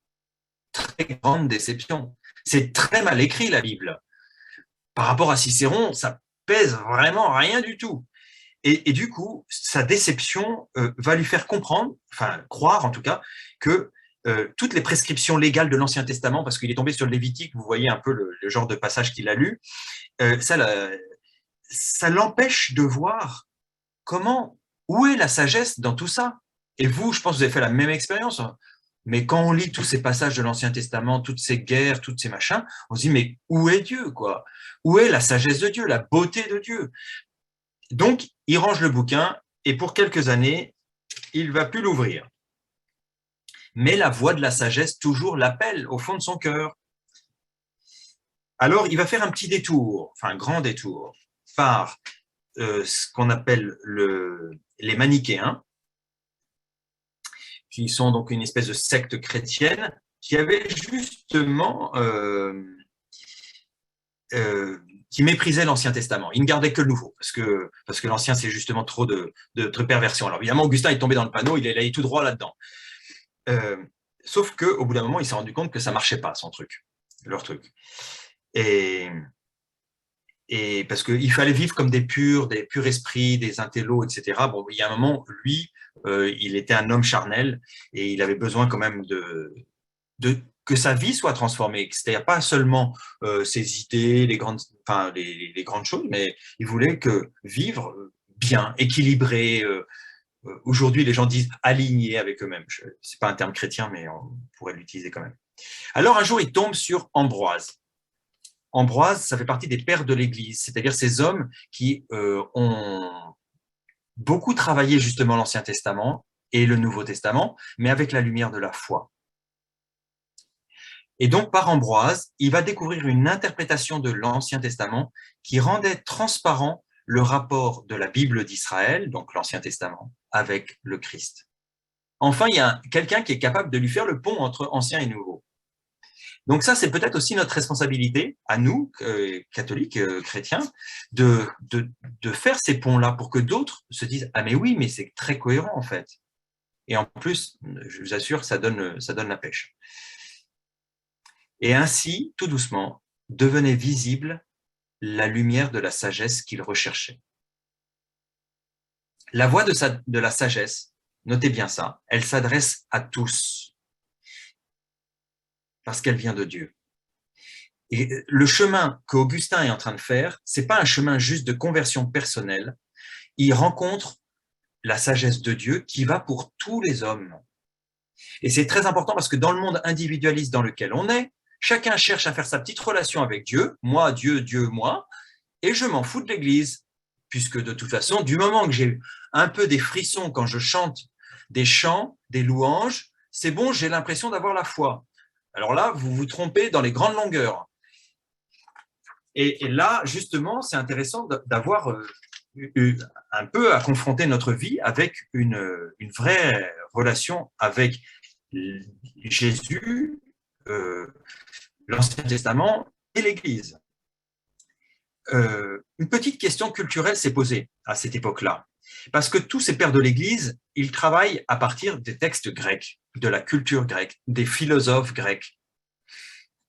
très grande déception. C'est très mal écrit, la Bible. Par rapport à Cicéron, ça pèse vraiment rien du tout. Et du coup, sa déception va lui faire croire en tout cas, que toutes les prescriptions légales de l'Ancien Testament, parce qu'il est tombé sur le Lévitique, vous voyez un peu le genre de passage qu'il a lu, ça l'empêche de voir où est la sagesse dans tout ça. Et vous, je pense que vous avez fait la même expérience. Mais quand on lit tous ces passages de l'Ancien Testament, toutes ces guerres, toutes ces machins, on se dit, mais où est Dieu, quoi? Où est la sagesse de Dieu, la beauté de Dieu? Donc, il range le bouquin et pour quelques années, il ne va plus l'ouvrir. Mais la voix de la sagesse toujours l'appelle au fond de son cœur. Alors, il va faire un petit détour, enfin un grand détour, par ce qu'on appelle les manichéens, qui sont donc une espèce de secte chrétienne, qui avait justement qui méprisait l'Ancien Testament. Il ne gardait que le Nouveau, parce que l'Ancien, c'est justement trop de perversion. Alors évidemment, Augustin est tombé dans le panneau, il est allé tout droit là-dedans. Sauf qu'au bout d'un moment, il s'est rendu compte que ça ne marchait pas, leur truc. Et parce qu'il fallait vivre comme des purs esprits, des intellos, etc. Bon, il y a un moment, lui, il était un homme charnel et il avait besoin quand même que sa vie soit transformée. C'est-à-dire pas seulement ses idées, les grandes choses, mais il voulait vivre bien, équilibré. Aujourd'hui, les gens disent aligné avec eux-mêmes. C'est pas un terme chrétien, mais on pourrait l'utiliser quand même. Alors un jour, il tombe sur Ambroise. Ambroise, ça fait partie des pères de l'Église, c'est-à-dire ces hommes qui ont beaucoup travaillé justement l'Ancien Testament et le Nouveau Testament, mais avec la lumière de la foi. Et donc, par Ambroise, il va découvrir une interprétation de l'Ancien Testament qui rendait transparent le rapport de la Bible d'Israël, donc l'Ancien Testament, avec le Christ. Enfin, il y a quelqu'un qui est capable de lui faire le pont entre Ancien et Nouveau. Donc ça, c'est peut-être aussi notre responsabilité, à nous, catholiques, chrétiens, de faire ces ponts-là pour que d'autres se disent « Ah mais oui, mais c'est très cohérent en fait ». Et en plus, je vous assure, ça donne la pêche. Et ainsi, tout doucement, devenait visible la lumière de la sagesse qu'il recherchait. La voix de la sagesse, notez bien ça, elle s'adresse à tous, parce qu'elle vient de Dieu. Et le chemin qu'Augustin est en train de faire, ce n'est pas un chemin juste de conversion personnelle, il rencontre la sagesse de Dieu qui va pour tous les hommes. Et c'est très important parce que dans le monde individualiste dans lequel on est, chacun cherche à faire sa petite relation avec Dieu, moi, Dieu, Dieu, moi, et je m'en fous de l'Église, puisque de toute façon, du moment que j'ai eu un peu des frissons quand je chante des chants, des louanges, c'est bon, j'ai l'impression d'avoir la foi. Alors là, vous vous trompez dans les grandes longueurs. Et là, justement, c'est intéressant d'avoir un peu à confronter notre vie avec une vraie relation avec Jésus, l'Ancien Testament et l'Église. Une petite question culturelle s'est posée à cette époque-là, parce que tous ces pères de l'Église, ils travaillent à partir des textes grecs, de la culture grecque, des philosophes grecs.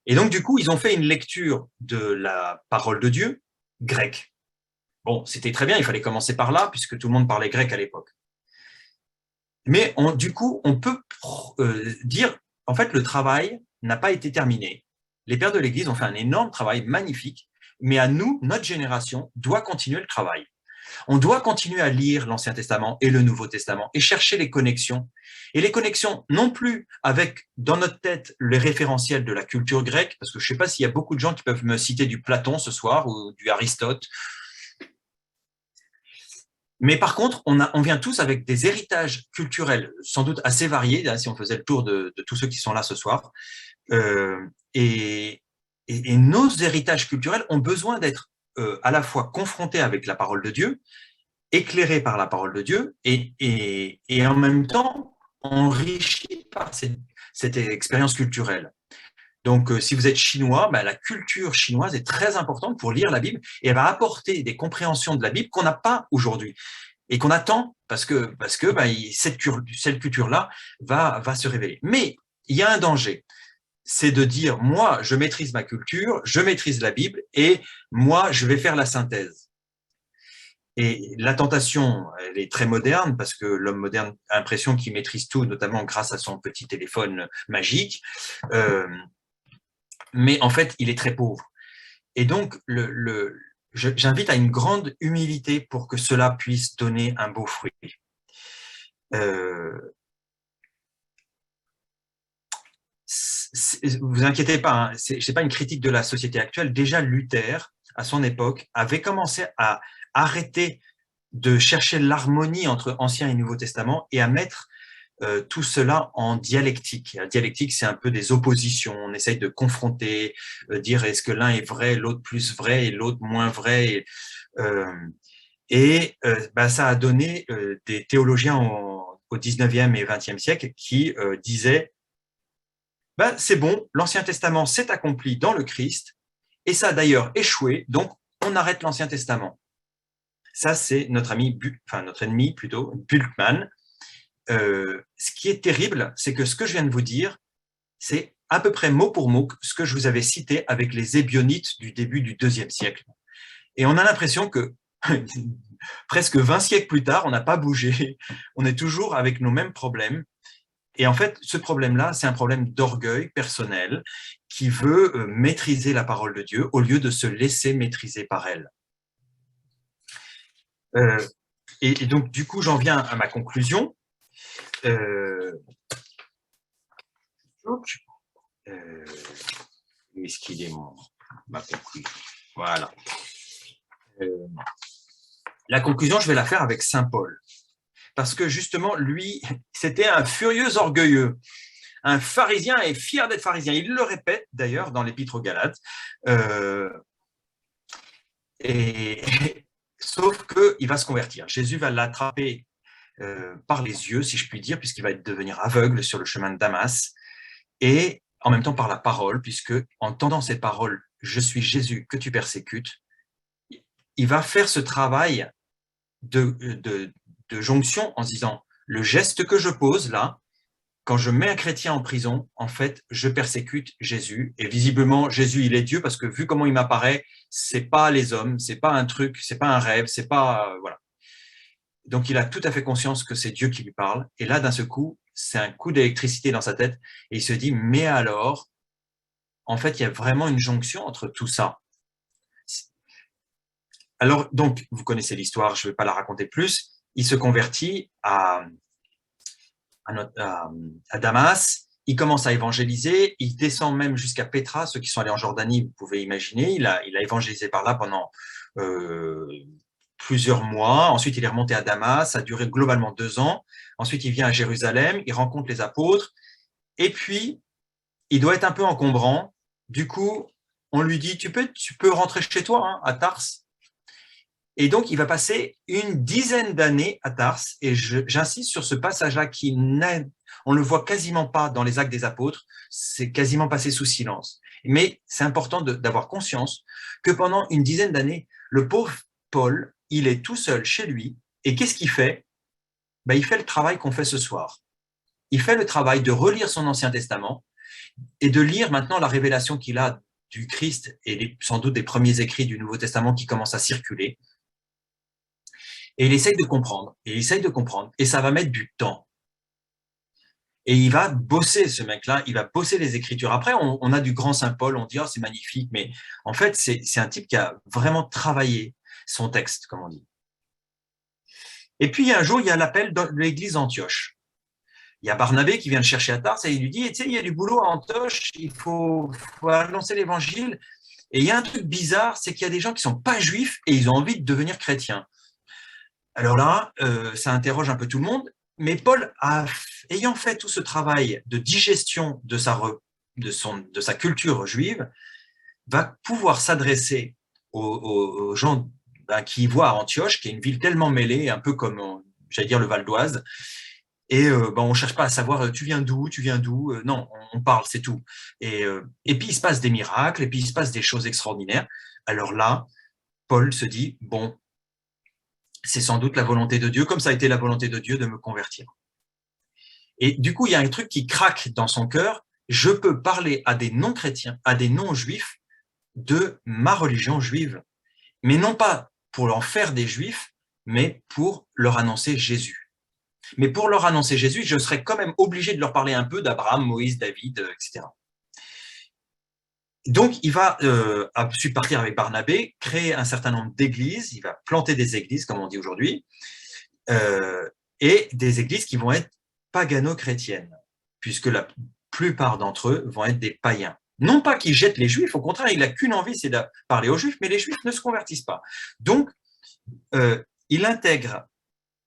Et donc, du coup, ils ont fait une lecture de la parole de Dieu grecque. Bon, c'était très bien, il fallait commencer par là, puisque tout le monde parlait grec à l'époque. Mais du coup, on peut dire, en fait, le travail n'a pas été terminé. Les pères de l'Église ont fait un énorme travail magnifique, mais à nous, notre génération, doit continuer le travail. On doit continuer à lire l'Ancien Testament et le Nouveau Testament et chercher les connexions. Et les connexions, non plus avec, dans notre tête, les référentiels de la culture grecque, parce que je ne sais pas s'il y a beaucoup de gens qui peuvent me citer du Platon ce soir ou du Aristote. Mais par contre, on vient tous avec des héritages culturels sans doute assez variés, si on faisait le tour de tous ceux qui sont là ce soir. Et nos héritages culturels ont besoin d'être à la fois confrontés avec la parole de Dieu, éclairés par la parole de Dieu, et en même temps enrichis par cette expérience culturelle. Donc, si vous êtes chinois, la culture chinoise est très importante pour lire la Bible et elle va apporter des compréhensions de la Bible qu'on n'a pas aujourd'hui et qu'on attend parce que cette culture-là va se révéler. Mais il y a un danger, c'est de dire, moi, je maîtrise ma culture, je maîtrise la Bible et moi, je vais faire la synthèse. Et la tentation, elle est très moderne parce que l'homme moderne a l'impression qu'il maîtrise tout, notamment grâce à son petit téléphone magique. Mais en fait, il est très pauvre. Et donc, j'invite à une grande humilité pour que cela puisse donner un beau fruit. vous inquiétez pas, hein, c'est pas une critique de la société actuelle. Déjà, Luther, à son époque, avait commencé à arrêter de chercher l'harmonie entre Ancien et Nouveau Testament et à mettre tout cela en dialectique. La dialectique, c'est un peu des oppositions. On essaye de confronter, dire est-ce que l'un est vrai, l'autre plus vrai et l'autre moins vrai. Ça a donné des théologiens au 19e et 20e siècle qui disaient c'est bon, l'Ancien Testament s'est accompli dans le Christ et ça a d'ailleurs échoué, donc on arrête l'Ancien Testament. Ça, c'est notre ennemi plutôt, Bultmann. Ce qui est terrible, c'est que ce que je viens de vous dire, c'est à peu près mot pour mot ce que je vous avais cité avec les Ébionites du début du IIe siècle. Et on a l'impression que presque 20 siècles plus tard, on n'a pas bougé, on est toujours avec nos mêmes problèmes. Et en fait, ce problème-là, c'est un problème d'orgueil personnel qui veut maîtriser la parole de Dieu au lieu de se laisser maîtriser par elle. Et donc, du coup, j'en viens à ma conclusion. Où est-ce qu'il est ma conclusion? Voilà. La conclusion, je vais la faire avec Saint Paul. Parce que justement, lui, c'était un furieux orgueilleux, un pharisien et fier d'être pharisien. Il le répète d'ailleurs dans l'Épître aux Galates. Sauf qu'il va se convertir. Jésus va l'attraper par les yeux, si je puis dire, puisqu'il va devenir aveugle sur le chemin de Damas, et en même temps par la parole, puisque en entendant ces paroles, « Je suis Jésus que tu persécutes », il va faire ce travail de jonction en se disant « Le geste que je pose là, quand je mets un chrétien en prison, en fait, je persécute Jésus. Et visiblement, Jésus, il est Dieu parce que vu comment il m'apparaît, c'est pas les hommes, c'est pas un truc, c'est pas un rêve, c'est pas voilà. » Donc, il a tout à fait conscience que c'est Dieu qui lui parle. Et là, d'un seul coup, c'est un coup d'électricité dans sa tête. Et il se dit, mais alors, en fait, il y a vraiment une jonction entre tout ça. Alors, donc, vous connaissez l'histoire, je ne vais pas la raconter plus. Il se convertit à Damas. Il commence à évangéliser. Il descend même jusqu'à Pétra. Ceux qui sont allés en Jordanie, vous pouvez imaginer. Il a évangélisé par là pendant plusieurs mois. Ensuite, il est remonté à Damas. Ça a duré globalement 2 ans. Ensuite, il vient à Jérusalem. Il rencontre les apôtres. Et puis, il doit être un peu encombrant. Du coup, on lui dit, tu peux rentrer chez toi, hein, à Tars. Et donc, il va passer une dizaine d'années à Tars. Et j'insiste sur ce passage-là on ne le voit quasiment pas dans les Actes des Apôtres. C'est quasiment passé sous silence. Mais c'est important d'avoir conscience que pendant une dizaine d'années, le pauvre Paul, il est tout seul chez lui. Et qu'est-ce qu'il fait? Il fait le travail qu'on fait ce soir. Il fait le travail de relire son Ancien Testament et de lire maintenant la révélation qu'il a du Christ et sans doute des premiers écrits du Nouveau Testament qui commencent à circuler. Et il essaye de comprendre, et ça va mettre du temps. Et il va bosser, ce mec-là, il va bosser les Écritures. Après, on a du grand Saint Paul, on dit « Oh, c'est magnifique », mais en fait, c'est un type qui a vraiment travaillé son texte, comme on dit. Et puis, un jour, il y a l'appel de l'église d'Antioche. Il y a Barnabé qui vient le chercher à Tars et il lui dit, tu sais, il y a du boulot à Antioche, il faut annoncer l'évangile. Et il y a un truc bizarre, c'est qu'il y a des gens qui sont pas juifs et ils ont envie de devenir chrétiens. Alors là, ça interroge un peu tout le monde, mais Paul, ayant fait tout ce travail de digestion de sa culture juive, va pouvoir s'adresser aux gens qui y voient à Antioche, qui est une ville tellement mêlée, un peu comme, j'allais dire, le Val d'Oise. Et on ne cherche pas à savoir tu viens d'où, non, on parle, c'est tout. Et puis il se passe des miracles, et puis il se passe des choses extraordinaires. Alors là, Paul se dit, bon, c'est sans doute la volonté de Dieu, comme ça a été la volonté de Dieu de me convertir. Et du coup, il y a un truc qui craque dans son cœur, je peux parler à des non-chrétiens, à des non-juifs de ma religion juive, mais non pas pour en faire des juifs, mais pour leur annoncer Jésus. Mais pour leur annoncer Jésus, je serais quand même obligé de leur parler un peu d'Abraham, Moïse, David, etc. Donc, il va ensuite partir avec Barnabé, créer un certain nombre d'églises, il va planter des églises, comme on dit aujourd'hui, et des églises qui vont être pagano-chrétiennes, puisque plupart d'entre eux vont être des païens. Non pas qu'ils jettent les Juifs, au contraire, il n'a qu'une envie, c'est de parler aux Juifs, mais les Juifs ne se convertissent pas. Donc, il intègre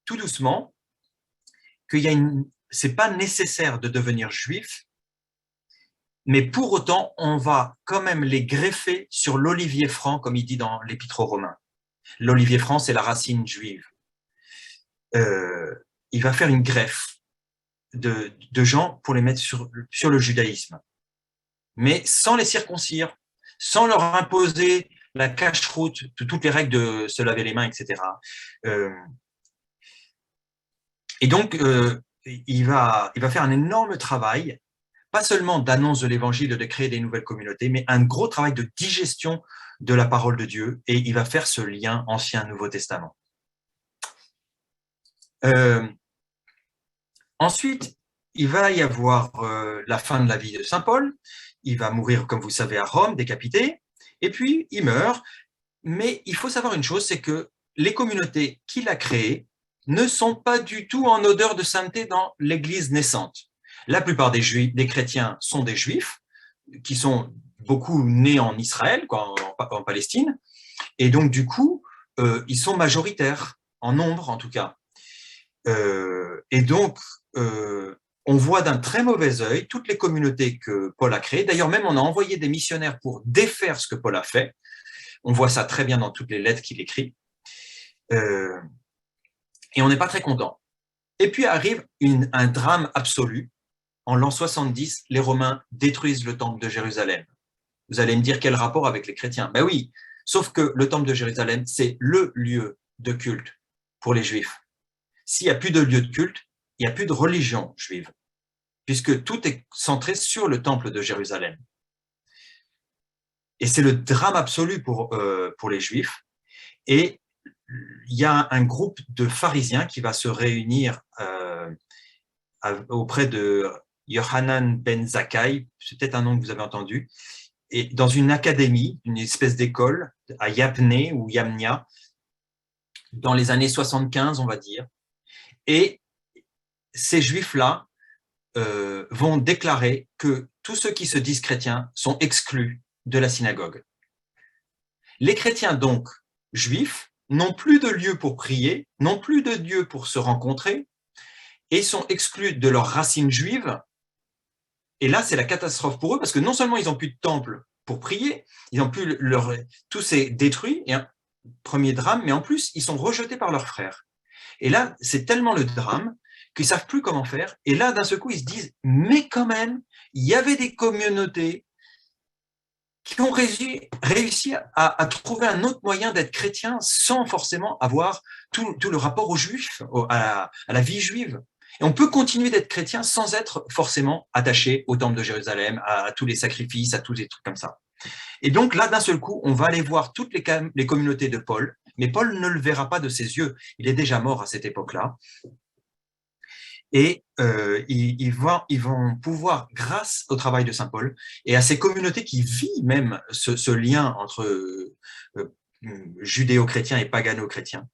tout doucement c'est pas nécessaire de devenir juif, mais pour autant, on va quand même les greffer sur l'olivier franc, comme il dit dans l'Épître aux Romains. L'olivier franc, c'est la racine juive. Il va faire une greffe de gens pour les mettre sur le judaïsme, mais sans les circoncire, sans leur imposer la cache-route, toutes les règles de se laver les mains, etc. Et donc, il va faire un énorme travail, pas seulement d'annonce de l'évangile, de créer des nouvelles communautés, mais un gros travail de digestion de la parole de Dieu, et il va faire ce lien Ancien-Nouveau Testament. Ensuite, il va y avoir la fin de la vie de Saint Paul. Il va mourir, comme vous savez, à Rome, décapité, et puis il meurt. Mais il faut savoir une chose, c'est que les communautés qu'il a créées ne sont pas du tout en odeur de sainteté dans l'Église naissante. La plupart des chrétiens sont des Juifs, qui sont beaucoup nés en Israël, en Palestine, et donc du coup, ils sont majoritaires, en nombre en tout cas. Et donc, on voit d'un très mauvais œil toutes les communautés que Paul a créées. D'ailleurs, même on a envoyé des missionnaires pour défaire ce que Paul a fait. On voit ça très bien dans toutes les lettres qu'il écrit. Et on n'est pas très content. Et puis arrive un drame absolu. En l'an 70, les Romains détruisent le temple de Jérusalem. Vous allez me dire quel rapport avec les chrétiens? Ben oui, sauf que le temple de Jérusalem, c'est le lieu de culte pour les Juifs. S'il n'y a plus de lieu de culte, il n'y a plus de religion juive, puisque tout est centré sur le temple de Jérusalem. Et c'est le drame absolu pour les Juifs. Et il y a un groupe de pharisiens qui va se réunir auprès de Yohanan ben Zakkai, c'est peut-être un nom que vous avez entendu, et dans une académie, une espèce d'école à Yabné ou Yamnia, dans les années 75, on va dire. Et ces Juifs-là vont déclarer que tous ceux qui se disent chrétiens sont exclus de la synagogue. Les chrétiens, donc, juifs, n'ont plus de lieu pour prier, n'ont plus de lieu pour se rencontrer, et sont exclus de leurs racines juives. Et là, c'est la catastrophe pour eux, parce que non seulement ils n'ont plus de temple pour prier, ils n'ont plus tout s'est détruit, et un premier drame, mais en plus, ils sont rejetés par leurs frères. Et là, c'est tellement le drame qu'ils ne savent plus comment faire. Et là, d'un seul coup, ils se disent, mais quand même, il y avait des communautés qui ont réussi à trouver un autre moyen d'être chrétien sans forcément avoir tout le rapport aux Juifs, à la vie juive. Et on peut continuer d'être chrétien sans être forcément attaché au temple de Jérusalem, à tous les sacrifices, à tous les trucs comme ça. Et donc là, d'un seul coup, on va aller voir toutes les communautés de Paul, mais Paul ne le verra pas de ses yeux. Il est déjà mort à cette époque-là. Et ils vont pouvoir, grâce au travail de saint Paul et à ces communautés qui vivent même ce lien entre judéo-chrétiens et pagano-chrétiens,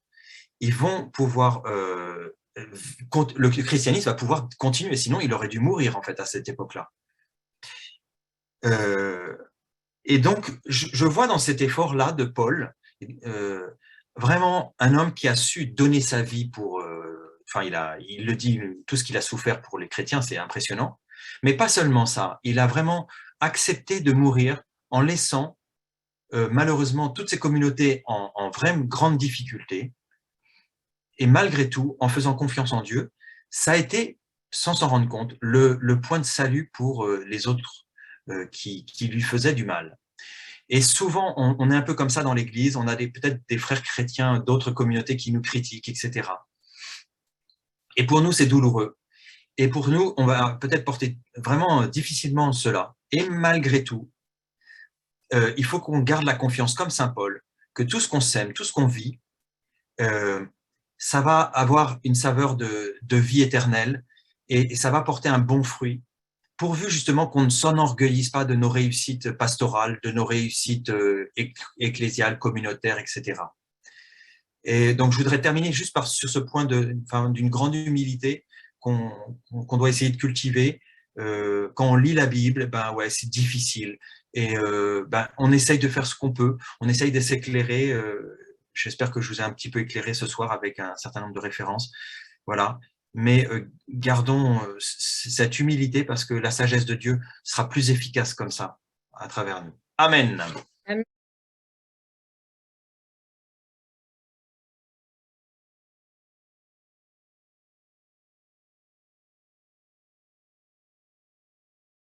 ils vont pouvoir, le christianisme va pouvoir continuer, sinon il aurait dû mourir en fait à cette époque-là. Et donc, je vois dans cet effort-là de Paul vraiment un homme qui a su donner sa vie pour... il le dit, tout ce qu'il a souffert pour les chrétiens, c'est impressionnant. Mais pas seulement ça, il a vraiment accepté de mourir en laissant malheureusement toutes ces communautés en vraiment grande difficulté. Et malgré tout, en faisant confiance en Dieu, ça a été, sans s'en rendre compte, le point de salut pour les autres qui lui faisaient du mal. Et souvent, on est un peu comme ça dans l'Église, on a peut-être des frères chrétiens d'autres communautés qui nous critiquent, etc. Et pour nous, c'est douloureux. Et pour nous, on va peut-être porter vraiment difficilement cela. Et malgré tout, il faut qu'on garde la confiance comme saint Paul, que tout ce qu'on sème, tout ce qu'on vit, ça va avoir une saveur de vie éternelle et ça va porter un bon fruit, pourvu justement qu'on ne s'enorgueillisse pas de nos réussites pastorales, de nos réussites ecclésiales, communautaires, etc. Et donc, je voudrais terminer juste sur ce point d'une grande humilité qu'on doit essayer de cultiver, quand on lit la Bible, ben ouais, c'est difficile. Et ben, on essaye de faire ce qu'on peut, on essaye de s'éclairer. J'espère que je vous ai un petit peu éclairé ce soir avec un certain nombre de références. Voilà. Mais gardons cette humilité parce que la sagesse de Dieu sera plus efficace comme ça à travers nous. Amen. Amen.